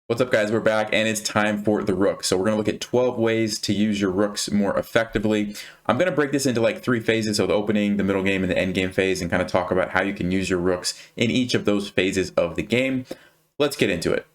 What's up, guys? We're back and it's time for the rook. So we're going to look at 12 ways to use your rooks more effectively. I'm going to break this into like 3 phases. So the opening, the middle game, and the end game phase, and kind of talk about how you can use your rooks in each of those phases of the game. Let's get into it.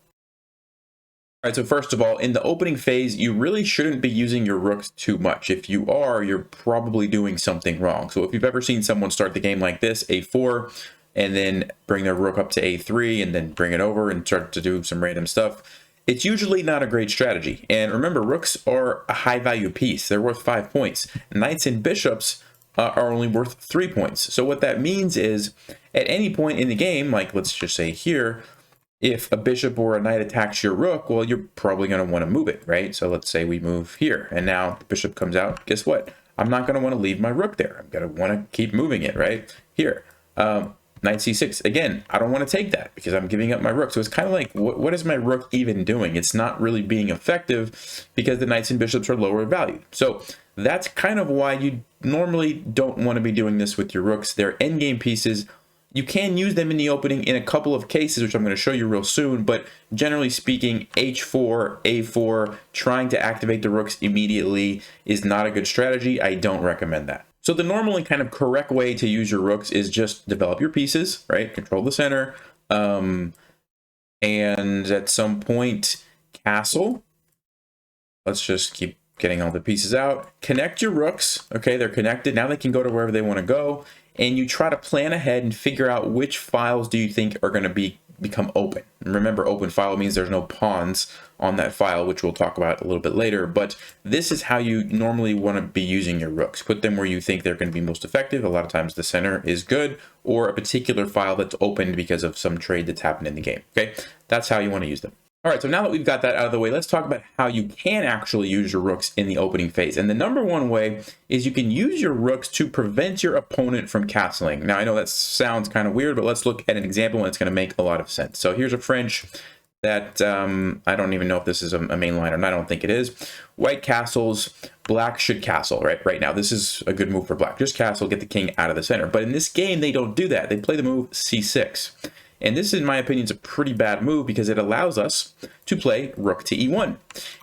All right, so first of all, in the opening phase, you really shouldn't be using your rooks too much. If you are, you're probably doing something wrong. So if you've ever seen someone start the game like this, a4, and then bring their rook up to a3 and then bring it over and start to do some random stuff, it's usually not a great strategy. And remember, rooks are a high value piece. They're worth 5 points. Knights and bishops are only worth 3 points. So what that means is at any point in the game, like let's just say here, if a bishop or a knight attacks your rook, well, you're probably going to want to move it, right? So let's say we move here and now the bishop comes out. Guess what? I'm not going to want to leave my rook there. I'm going to want to keep moving it right here. Knight c6. Again, I don't want to take that because I'm giving up my rook. So it's kind of like, what is my rook even doing? It's not really being effective because the knights and bishops are lower value. So that's kind of why you normally don't want to be doing this with your rooks. They're endgame pieces. You can use them in the opening in a couple of cases, which I'm going to show you real soon. But generally speaking, h4, a4, trying to activate the rooks immediately is not a good strategy. I don't recommend that. So the normally kind of correct way to use your rooks is just develop your pieces, right? Control the center. And at some point, castle. Let's just keep getting all the pieces out. Connect your rooks. Okay, they're connected. Now they can go to wherever they want to go. And you try to plan ahead and figure out which files do you think are going to become open. And remember, open file means there's no pawns on that file, which we'll talk about a little bit later. But this is how you normally want to be using your rooks. Put them where you think they're going to be most effective. A lot of times the center is good, or a particular file that's opened because of some trade that's happened in the game. Okay, that's how you want to use them. All right, so now that we've got that out of the way, let's talk about how you can actually use your rooks in the opening phase. And the number one way is you can use your rooks to prevent your opponent from castling. Now, I know that sounds kind of weird, but let's look at an example and it's going to make a lot of sense. So here's a French that I don't even know if this is a main line or not. I don't think it is. White castles, black should castle, right now. This is a good move for black. Just castle, get the king out of the center. But in this game, they don't do that. They play the move c6. And this, in my opinion, is a pretty bad move because it allows us to play rook to e1.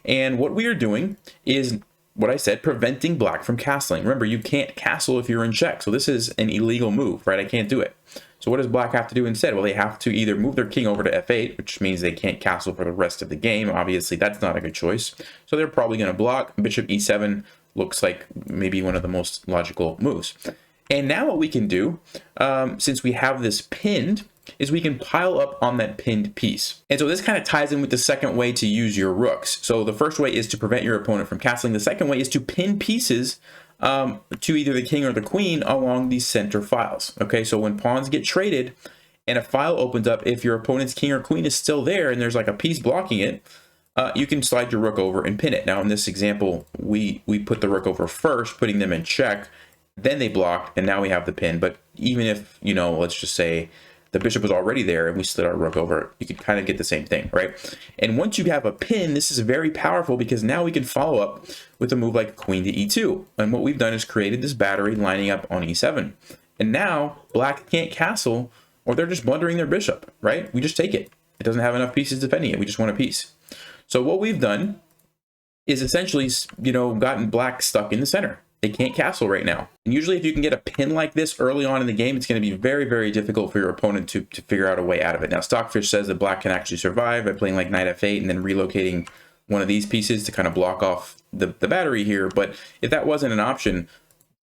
And what we are doing is, what I said, preventing black from castling. Remember, you can't castle if you're in check. So this is an illegal move, right? I can't do it. So what does black have to do instead? Well, they have to either move their king over to f8, which means they can't castle for the rest of the game. Obviously, that's not a good choice. So they're probably going to block. Bishop e7 looks like maybe one of the most logical moves. And now what we can do, since we have this pinned, is we can pile up on that pinned piece. And so this kind of ties in with the second way to use your rooks. So the first way is to prevent your opponent from castling. The second way is to pin pieces to either the king or the queen along these center files. Okay, so when pawns get traded and a file opens up, if your opponent's king or queen is still there and there's like a piece blocking it, you can slide your rook over and pin it. Now in this example, we put the rook over first, putting them in check, then they blocked, and now we have the pin. But even if, you know, let's just say the bishop was already there and we slid our rook over, you could kind of get the same thing, right? And once you have a pin, this is very powerful because now we can follow up with a move like queen to e2. And what we've done is created this battery lining up on e7. And now black can't castle, or they're just blundering their bishop, right? We just take it. It doesn't have enough pieces defending it. We just want a piece. So what we've done is essentially, you know, gotten black stuck in the center. They can't castle right now. And usually if you can get a pin like this early on in the game, it's going to be very, very difficult for your opponent to figure out a way out of it. Now, Stockfish says that black can actually survive by playing like knight f8 and then relocating one of these pieces to kind of block off the battery here. But if that wasn't an option,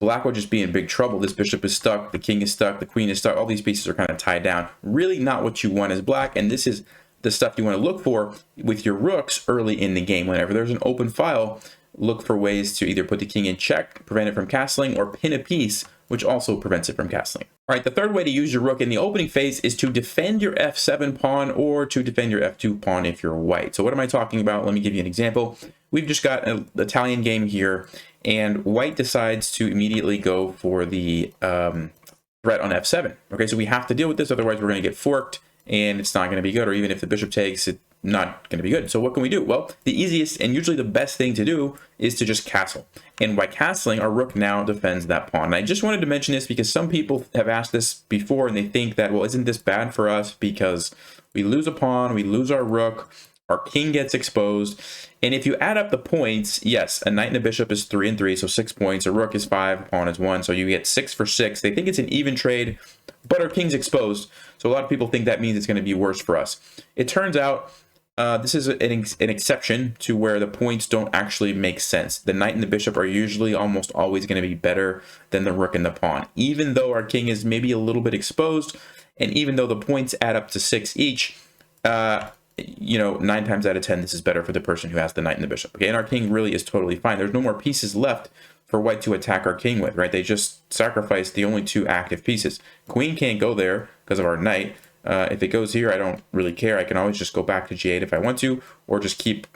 black would just be in big trouble. This bishop is stuck, the king is stuck, the queen is stuck. All these pieces are kind of tied down. Really not what you want as black. And this is the stuff you want to look for with your rooks early in the game. Whenever there's an open file, look for ways to either put the king in check, prevent it from castling, or pin a piece, which also prevents it from castling. All right, the third way to use your rook in the opening phase is to defend your f7 pawn or to defend your f2 pawn if you're white. So what am I talking about? Let me give you an example. We've just got an Italian game here, and white decides to immediately go for the threat on f7. Okay, so we have to deal with this, otherwise we're going to get forked, and it's not going to be good, or even if the bishop takes, it not going to be good. So what can we do? Well, the easiest and usually the best thing to do is to just castle. And by castling, our rook now defends that pawn. And I just wanted to mention this because some people have asked this before and they think that, well, isn't this bad for us because we lose a pawn, we lose our rook, our king gets exposed. And if you add up the points, yes, a knight and a bishop is 3 and 3, so 6 points. A rook is 5, a pawn is 1, so you get 6 for 6. They think it's an even trade, but our king's exposed, so a lot of people think that means it's going to be worse for us. It turns out this is an exception to where the points don't actually make sense. The knight and the bishop are usually almost always going to be better than the rook and the pawn, even though our king is maybe a little bit exposed, and even though the points add up to 6 each, you know, 9 times out of 10, this is better for the person who has the knight and the bishop. Okay, and our king really is totally fine. There's no more pieces left for white to attack our king with, right? They just sacrificed the only 2 active pieces. Queen can't go there because of our knight. If it goes here, I don't really care. I can always just go back to g8 if I want to, or just keep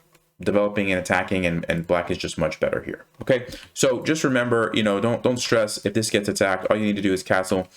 developing and attacking, and black is just much better here. Okay, so just remember, you know, don't stress if this gets attacked. All you need to do is castle,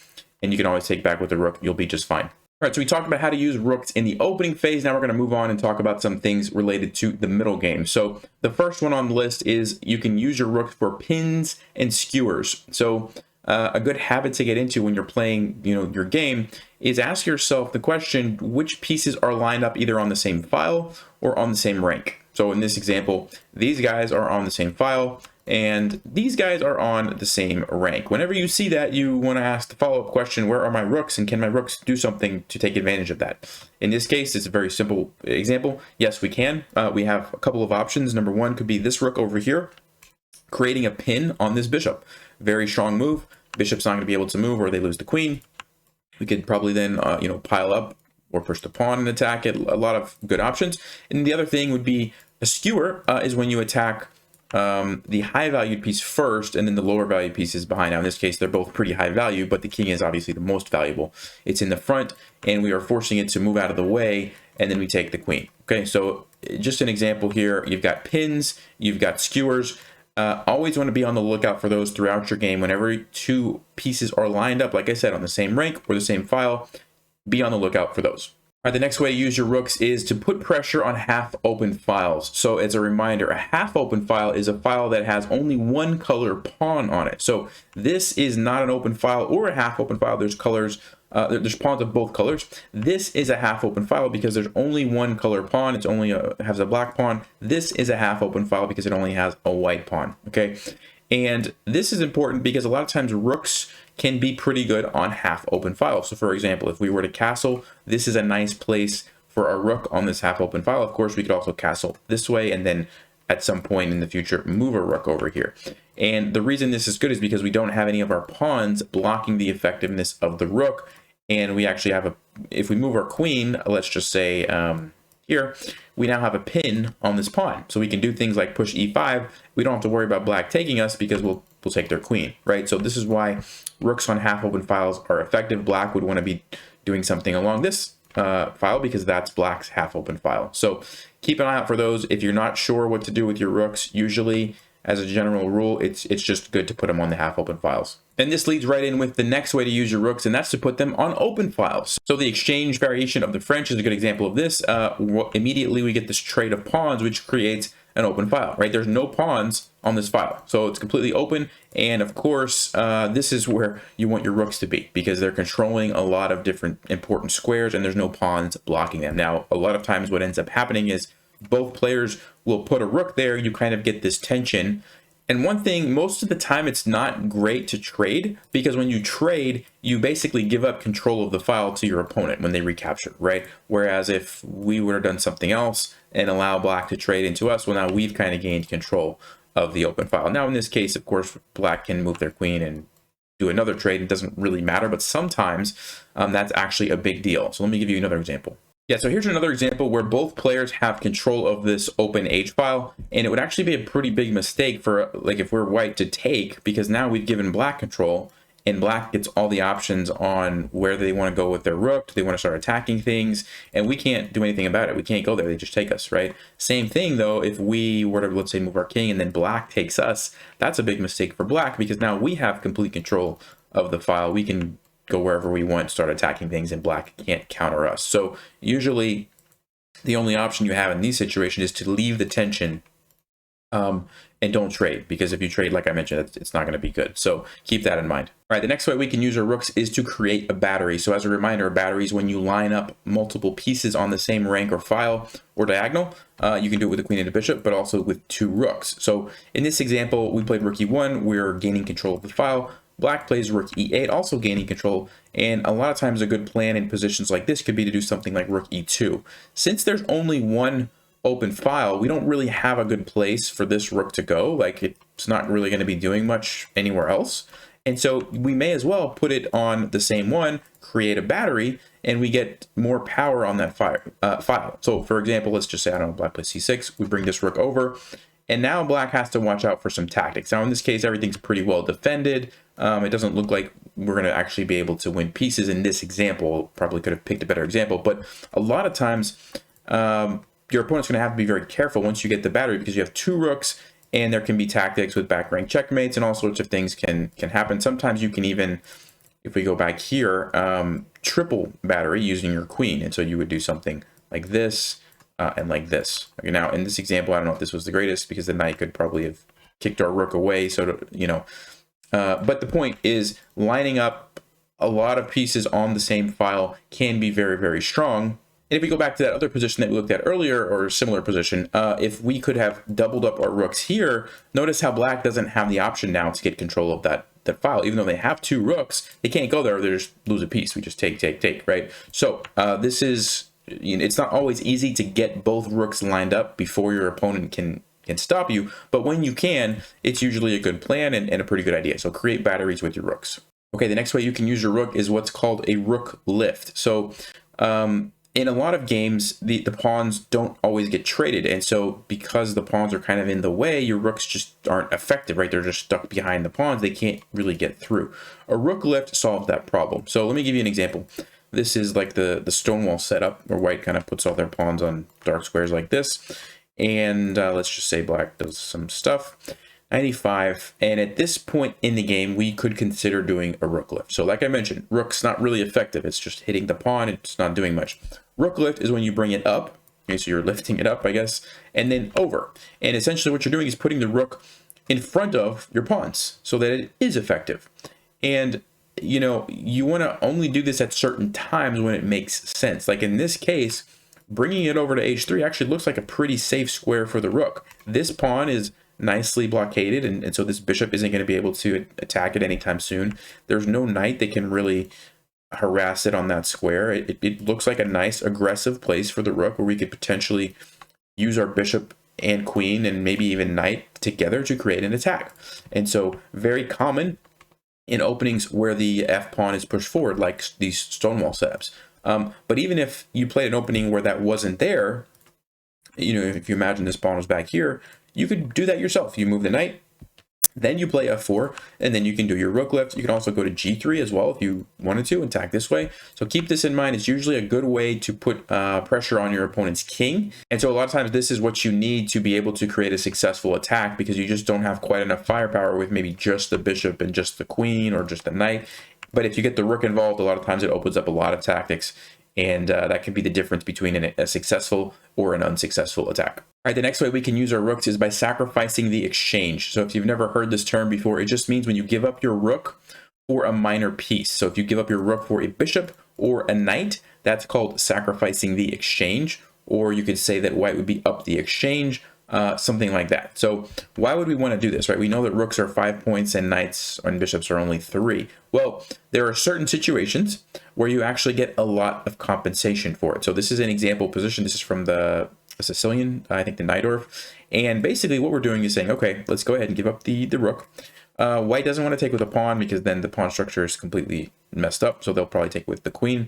and you can always take back with the rook. You'll be just fine. All right, so we talked about how to use rooks in the opening phase. Now we're going to move on and talk about some things related to the middle game. So the first one on the list is you can use your rooks for pins and skewers. So a good habit to get into when you're playing, you know, your game is ask yourself the question, which pieces are lined up either on the same file or on the same rank. So in this example, these guys are on the same file and these guys are on the same rank. Whenever you see that, you want to ask the follow-up question, where are my rooks, and can my rooks do something to take advantage of that? In this case, it's a very simple example. Yes, we can. We have a couple of options. Number one could be this rook over here, creating a pin on this bishop. Very strong move. Bishop's not going to be able to move, or they lose the queen. We could probably then, you know, pile up or push the pawn and attack it. A lot of good options. And the other thing would be a skewer is when you attack the high valued piece first and then the lower valued pieces behind. Now in this case, they're both pretty high value, but the king is obviously the most valuable. It's in the front and we are forcing it to move out of the way, and then we take the queen. Okay, so just an example here, you've got pins, you've got skewers. Always want to be on the lookout for those throughout your game. Whenever 2 pieces are lined up, like I said, on the same rank or the same file, be on the lookout for those. All right, the next way to use your rooks is to put pressure on half open files. So as a reminder, a half open file is a file that has only 1 color pawn on it. So this is not an open file or a half open file. There's colors, there's pawns of both colors. This is a half open file because there's only 1 color pawn. It's only has a black pawn. This is a half open file because it only has a white pawn. Okay, and this is important because a lot of times rooks can be pretty good on half open files. So for example, if we were to castle, this is a nice place for a rook on this half open file. Of course, we could also castle this way and then at some point in the future move a rook over here. And the reason this is good is because we don't have any of our pawns blocking the effectiveness of the rook. And we actually have if we move our queen, let's just say here, we now have a pin on this pawn. So we can do things like push e5. We don't have to worry about black taking us because we'll take their queen, right? So this is why rooks on half open files are effective. Black would want to be doing something along this file because that's black's half open file. So keep an eye out for those. If you're not sure what to do with your rooks, usually as a general rule, it's just good to put them on the half open files. And this leads right in with the next way to use your rooks, and that's to put them on open files. So the exchange variation of the French is a good example of this. Immediately we get this trade of pawns, which creates an open file, right? There's no pawns on this file, so it's completely open. And of course, this is where you want your rooks to be because they're controlling a lot of different important squares and there's no pawns blocking them. Now, a lot of times what ends up happening is both players will put a rook there. You kind of get this tension. And one thing, most of the time, it's not great to trade because when you trade, you basically give up control of the file to your opponent when they recapture, right? Whereas if we would have done something else and allow black to trade into us, well, now we've kind of gained control of the open file. Now, in this case, of course, black can move their queen and do another trade. It doesn't really matter, but sometimes that's actually a big deal. So let me give you another example. Yeah, so here's another example where both players have control of this open H file, and it would actually be a pretty big mistake for, like, if we're white to take, because now we've given black control, and black gets all the options on where they want to go with their rook. They want to start attacking things, and we can't do anything about it. We can't go there. They just take us, right? Same thing, though, if we were to, let's say, move our king, and then black takes us, that's a big mistake for black, because now we have complete control of the file. We can go wherever we want, start attacking things, and black can't counter us. So usually the only option you have in these situations is to leave the tension and don't trade, because if you trade, like I mentioned, it's not going to be good. So keep that in mind. All right, the next way we can use our rooks is to create a battery. So as a reminder, a battery is when you line up multiple pieces on the same rank or file or diagonal. You can do it with a queen and a bishop, but also with 2 rooks. So in this example, we played rook e1, we're gaining control of the file. Black plays rook e8, also gaining control, and a lot of times a good plan in positions like this could be to do something like rook e2. Since there's only one open file, we don't really have a good place for this rook to go. Like, it's not really going to be doing much anywhere else. And so we may as well put it on the same one, create a battery, and we get more power on that file. So for example, let's just say, I don't know, black plays c6, we bring this rook over, and now black has to watch out for some tactics. Now in this case, everything's pretty well defended. It doesn't look like we're going to actually be able to win pieces in this example. Probably could have picked a better example, but a lot of times your opponent's going to have to be very careful once you get the battery, because you have 2 rooks, and there can be tactics with back rank checkmates, and all sorts of things can happen. Sometimes you can even, if we go back here, triple battery using your queen, and so you would do something like this and like this. Okay, now in this example, I don't know if this was the greatest, because the knight could probably have kicked our rook away. So but the point is, lining up a lot of pieces on the same file can be very, very strong. And if we go back to that other position that we looked at earlier, or a similar position, if we could have doubled up our rooks here, notice how black doesn't have the option now to get control of that file. Even though they have 2 rooks, they can't go there, they just lose a piece. We just take, right? So this is, it's not always easy to get both rooks lined up before your opponent can stop you, but when you can, it's usually a good plan and a pretty good idea. So create batteries with your rooks. Okay, the next way you can use your rook is what's called a rook lift. So in a lot of games, the pawns don't always get traded, and so because the pawns are kind of in the way, your rooks just aren't effective, right? They're just stuck behind the pawns. They can't really get through. A rook lift solves that problem. So let me give you an example. This is like the stonewall setup, where white kind of puts all their pawns on dark squares like this, and let's just say black does some stuff. 95, and at this point in the game, we could consider doing a rook lift. So like I mentioned, rook's not really effective. It's just hitting the pawn. It's not doing much. Rook lift is when you bring it up. Okay, so you're lifting it up, I guess, and then over. And essentially what you're doing is putting the rook in front of your pawns so that it is effective. And you want to only do this at certain times when it makes sense. Like in this case, bringing it over to h3 actually looks like a pretty safe square for the rook. This pawn is nicely blockaded, and so this bishop isn't going to be able to attack it anytime soon. There's no knight that can really harass it on that square. It looks like a nice aggressive place for the rook, where we could potentially use our bishop and queen and maybe even knight together to create an attack. And so very common in openings where the f pawn is pushed forward, like these stonewall setups. But even if you played an opening where that wasn't there, if you imagine this pawn was back here, you could do that yourself. You move the knight, then you play f4, and then you can do your rook lift. You can also go to g3 as well if you wanted to, and attack this way. So keep this in mind. It's usually a good way to put pressure on your opponent's king. And so a lot of times this is what you need to be able to create a successful attack, because you just don't have quite enough firepower with maybe just the bishop and just the queen or just the knight. But if you get the rook involved, a lot of times it opens up a lot of tactics, and that can be the difference between a successful or an unsuccessful attack. All right, the next way we can use our rooks is by sacrificing the exchange. So if you've never heard this term before, it just means when you give up your rook for a minor piece. So if you give up your rook for a bishop or a knight, that's called sacrificing the exchange. Or you could say that white would be up the exchange, something like that. So why would we want to do this, right? We know that rooks are 5 points and knights and bishops are only 3. Well, there are certain situations where you actually get a lot of compensation for it. So this is an example position. This is from the Sicilian, I think the Najdorf. And basically what we're doing is saying, okay, let's go ahead and give up the rook. White doesn't want to take with a pawn, because then the pawn structure is completely messed up. So they'll probably take with the queen.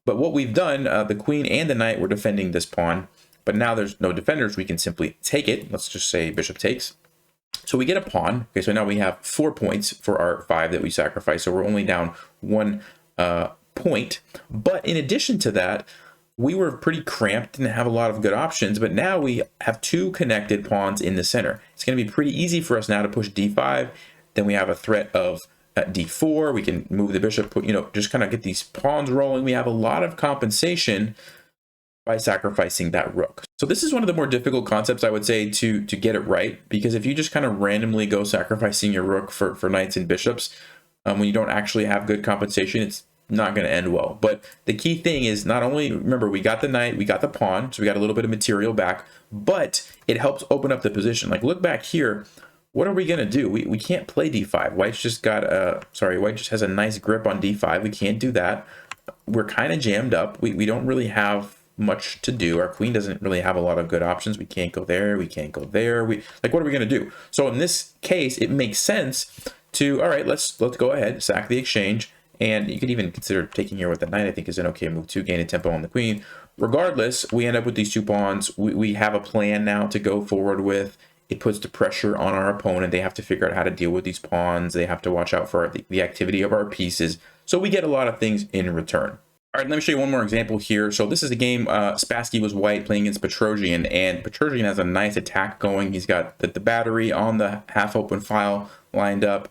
But what we've done, the queen and the knight were defending this pawn. But now there's no defenders. We can simply take it. Let's just say bishop takes. So we get a pawn. Okay, so now we have 4 points for our 5 that we sacrificed. So we're only down 1 point. But in addition to that, we were pretty cramped, didn't have a lot of good options, but now we have 2 connected pawns in the center. It's going to be pretty easy for us now to push d5. Then we have a threat of d4. We can move the bishop, just kind of get these pawns rolling. We have a lot of compensation by sacrificing that rook. So this is one of the more difficult concepts, I would say, to get it right, because if you just kind of randomly go sacrificing your rook for knights and bishops, when you don't actually have good compensation, it's not going to end well. But the key thing is, not only, remember, we got the knight, we got the pawn, so we got a little bit of material back, but it helps open up the position. Like, look back here. What are we going to do? We can't play d5. White's just got a, White just has a nice grip on d5. We can't do that. We're kind of jammed up. We don't really have much to do. Our queen doesn't really have a lot of good options. We can't go there. We can't go there. Like, what are we going to do? So in this case, it makes sense to, all right, let's go ahead, sack the exchange. And you could even consider taking here with the knight. I think is an okay move to gain a tempo on the queen. Regardless, we end up with these two pawns. We have a plan now to go forward with. It puts the pressure on our opponent. They have to figure out how to deal with these pawns. They have to watch out for the activity of our pieces. So we get a lot of things in return. All right, let me show you one more example here. So this is a game, Spassky was white playing against Petrosian, and Petrosian has a nice attack going. He's got the battery on the half-open file lined up.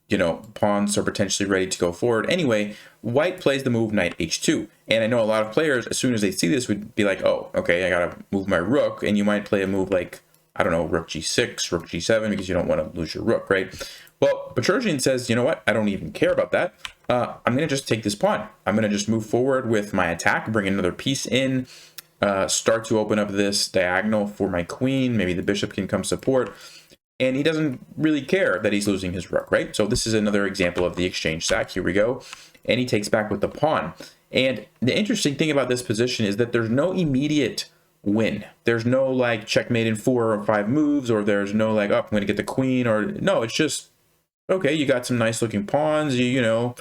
You know, pawns are potentially ready to go forward. Anyway, white plays the move knight h2. And I know a lot of players, as soon as they see this, would be like, oh, okay, I got to move my rook. And you might play a move like, I don't know, rook g6, rook g7, because you don't want to lose your rook, right? Well, Petrosian says, you know what? I don't even care about that. I'm going to just take this pawn. I'm going to just move forward with my attack, bring another piece in, start to open up this diagonal for my queen. Maybe the bishop can come support. And he doesn't really care that he's losing his rook, right? So this is another example of the exchange sack. Here we go. And he takes back with the pawn. And the interesting thing about this position is that there's no immediate win. There's no like checkmate in 4 or 5 moves, or there's no like, oh, I'm going to get the queen, or no, it's just, okay, you got some nice looking pawns, you know,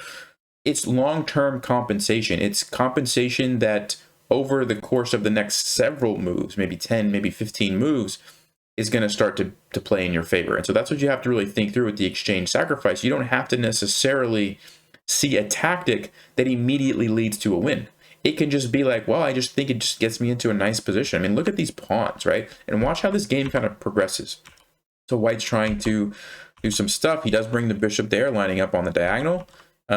it's long-term compensation. It's compensation that over the course of the next several moves, maybe 10, maybe 15 moves, is going to start to play in your favor. And so that's what you have to really think through with the exchange sacrifice. You don't have to necessarily see a tactic that immediately leads to a win. It can just be like, well, I just think it just gets me into a nice position. I mean, look at these pawns, right? And watch how this game kind of progresses. So white's trying to do some stuff. He does bring the bishop there, lining up on the diagonal,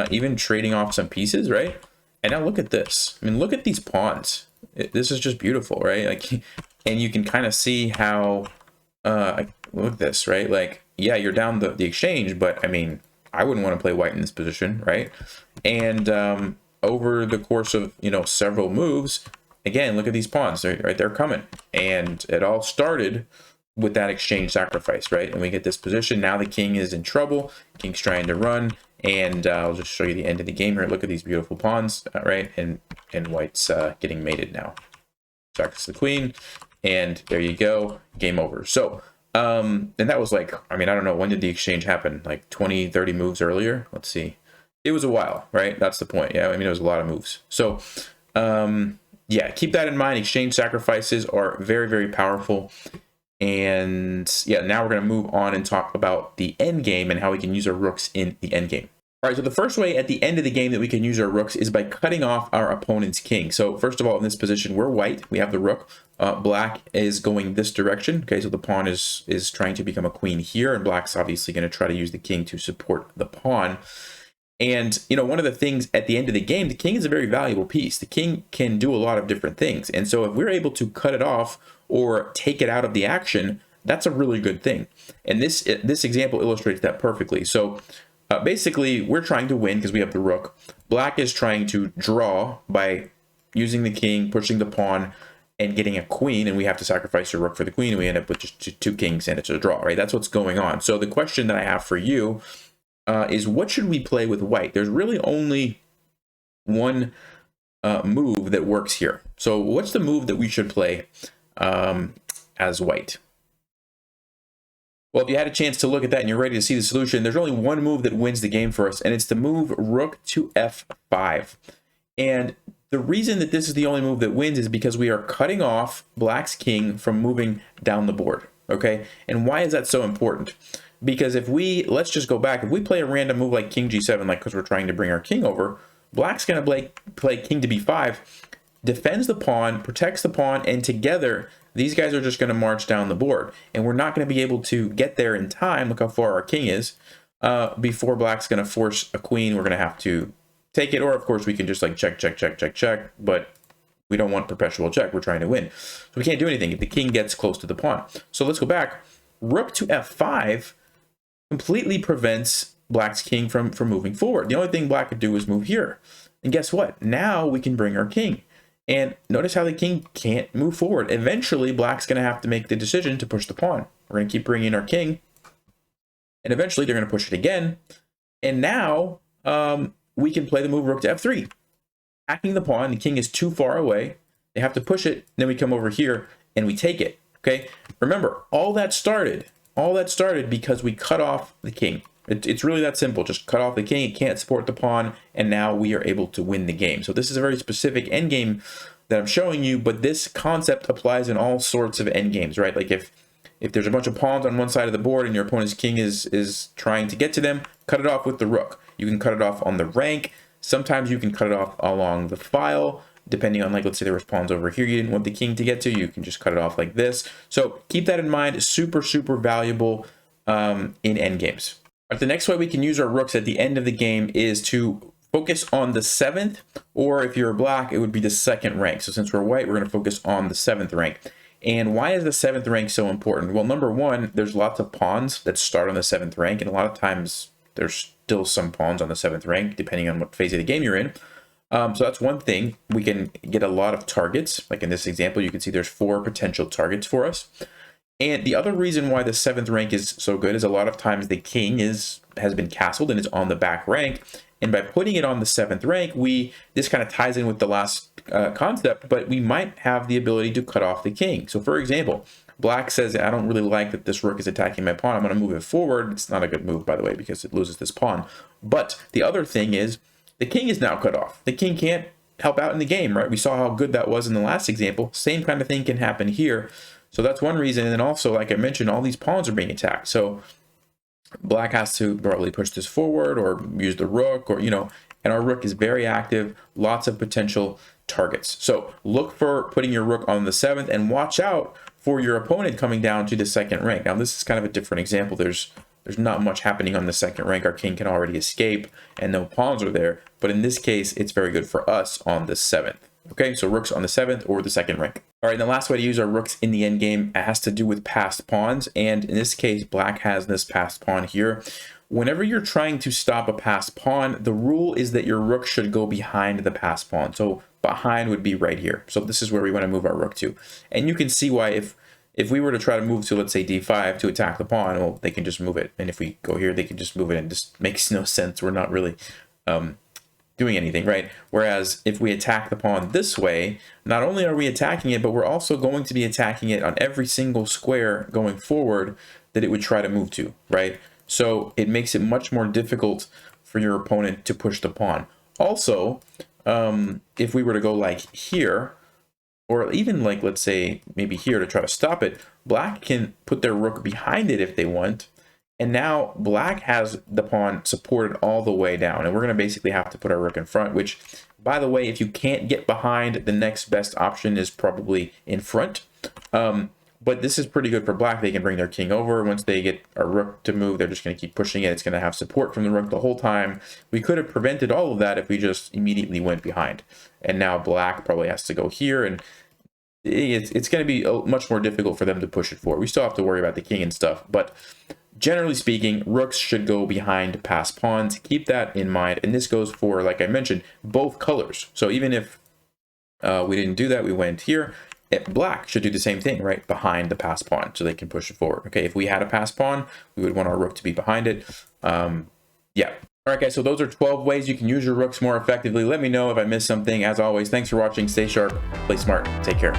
even trading off some pieces, right? And now look at this. I mean, look at these pawns. This is just beautiful, right? Like, and you can kind of see how, look at this, right? Like, yeah, you're down the exchange, but I mean, I wouldn't want to play white in this position, right? And over the course of, you know, several moves, again, look at these pawns, right? They're coming. And it all started with that exchange sacrifice, right? And we get this position. Now the king is in trouble. King's trying to run. And I'll just show you the end of the game here. Look at these beautiful pawns, right? And white's getting mated now. Sacrifice the queen. And there you go. Game over. So, and that was like, I mean, I don't know. When did the exchange happen? Like 20, 30 moves earlier? Let's see. It was a while, right? That's the point. Yeah, I mean, it was a lot of moves. So, yeah, keep that in mind. Exchange sacrifices are very, very powerful. And yeah, now we're going to move on and talk about the end game and how we can use our rooks in the end game. All right, so the first way at the end of the game that we can use our rooks is by cutting off our opponent's king. So first of all, in this position, we're white. We have the rook. Black is going this direction. Okay, so the pawn is trying to become a queen here, and black's obviously going to try to use the king to support the pawn. And, you know, one of the things at the end of the game, the king is a very valuable piece. The king can do a lot of different things. And so if we're able to cut it off or take it out of the action, that's a really good thing. And this example illustrates that perfectly. So basically, we're trying to win because we have the rook. Black is trying to draw by using the king, pushing the pawn, and getting a queen, and we have to sacrifice a rook for the queen, and we end up with just two kings, and it's a draw, right? That's what's going on. So the question that I have for you is, what should we play with white? There's really only one move that works here. So what's the move that we should play as white? Well, if you had a chance to look at that and you're ready to see the solution, there's only one move that wins the game for us, and it's to move rook to f5. And the reason that this is the only move that wins is because we are cutting off black's king from moving down the board, okay? And why is that so important? Because if we, let's just go back, if we play a random move like king g7, like because we're trying to bring our king over, black's going to play king to b5, defends the pawn, protects the pawn, and together these guys are just going to march down the board. And we're not going to be able to get there in time, look how far our king is, before black's going to force a queen. We're going to have to take it, or of course we can just like check, check, check, check, check, but We don't want perpetual check. We're trying to win. So we can't do anything if the king gets close to the pawn. So let's go back. Rook to f5 completely prevents black's king from moving forward. The only thing black could do is move here. And guess what? Now we can bring our king. And notice how the king can't move forward. Eventually, black's going to have to make the decision to push the pawn. We're going to keep bringing our king. And eventually, they're going to push it again. And now we can play the move rook to f3. Attacking the pawn, the king is too far away. They have to push it. Then we come over here and we take it. Okay. Remember, all that started because we cut off the king. It's really that simple. Just cut off the king. It can't support the pawn. And now we are able to win the game. So this is a very specific endgame that I'm showing you. But this concept applies in all sorts of endgames, right? Like if there's a bunch of pawns on one side of the board and your opponent's king is trying to get to them, cut it off with the rook. You can cut it off on the rank. Sometimes you can cut it off along the file, depending on, like, let's say there was pawns over here you didn't want the king to get to, you can just cut it off like this. So keep that in mind. Super, super valuable in endgames. But the next way we can use our rooks at the end of the game is to focus on the 7th, or if you're black, it would be the 2nd rank. So since we're white, we're going to focus on the 7th rank. And why is the 7th rank so important? Well, number one, there's lots of pawns that start on the 7th rank, and a lot of times there's still some pawns on the 7th rank, depending on what phase of the game you're in. So that's one thing. We can get a lot of targets. Like in this example, you can see there's 4 potential targets for us. And the other reason why the 7th rank is so good is a lot of times the king has been castled and is on the back rank. And by putting it on the 7th rank, this kind of ties in with the last concept, but we might have the ability to cut off the king. So for example, black says, I don't really like that this rook is attacking my pawn. I'm going to move it forward. It's not a good move, by the way, because it loses this pawn. But the other thing is the king is now cut off. The king can't help out in the game, right? We saw how good that was in the last example. Same kind of thing can happen here. So that's one reason. And then also, like I mentioned, all these pawns are being attacked. So black has to probably push this forward or use the rook, or, and our rook is very active, lots of potential targets. So look for putting your rook on the 7th and watch out for your opponent coming down to the 2nd rank. Now, this is kind of a different example. There's not much happening on the 2nd rank. Our king can already escape and no pawns are there. But in this case, it's very good for us on the 7th. Okay, so rooks on the 7th or the 2nd rank. All right, and the last way to use our rooks in the endgame has to do with passed pawns. And in this case, black has this passed pawn here. Whenever you're trying to stop a passed pawn, the rule is that your rook should go behind the passed pawn. So behind would be right here. So this is where we want to move our rook to. And you can see why if we were to try to move to, let's say, d5 to attack the pawn, well, they can just move it. And if we go here, they can just move it, and it just makes no sense. We're not really doing anything, right? Whereas if we attack the pawn this way, not only are we attacking it, but we're also going to be attacking it on every single square going forward that it would try to move to, right? So it makes it much more difficult for your opponent to push the pawn. Also, if we were to go like here, or even like, let's say, maybe here to try to stop it, black can put their rook behind it if they want. And now black has the pawn supported all the way down. And we're going to basically have to put our rook in front, which, by the way, if you can't get behind, the next best option is probably in front. But this is pretty good for black. They can bring their king over. Once they get a rook to move, they're just going to keep pushing it. It's going to have support from the rook the whole time. We could have prevented all of that if we just immediately went behind. And now black probably has to go here, and it's going to be much more difficult for them to push it forward. We still have to worry about the king and stuff, but generally speaking, rooks should go behind passed pawns. Keep that in mind. And this goes for, like I mentioned, both colors. So even if we didn't do that, we went here, black should do the same thing, right? Behind the passed pawn, so they can push it forward. Okay, if we had a passed pawn, we would want our rook to be behind it. Yeah. All right, guys, so those are 12 ways you can use your rooks more effectively. Let me know if I missed something. As always, thanks for watching. Stay sharp, play smart, take care.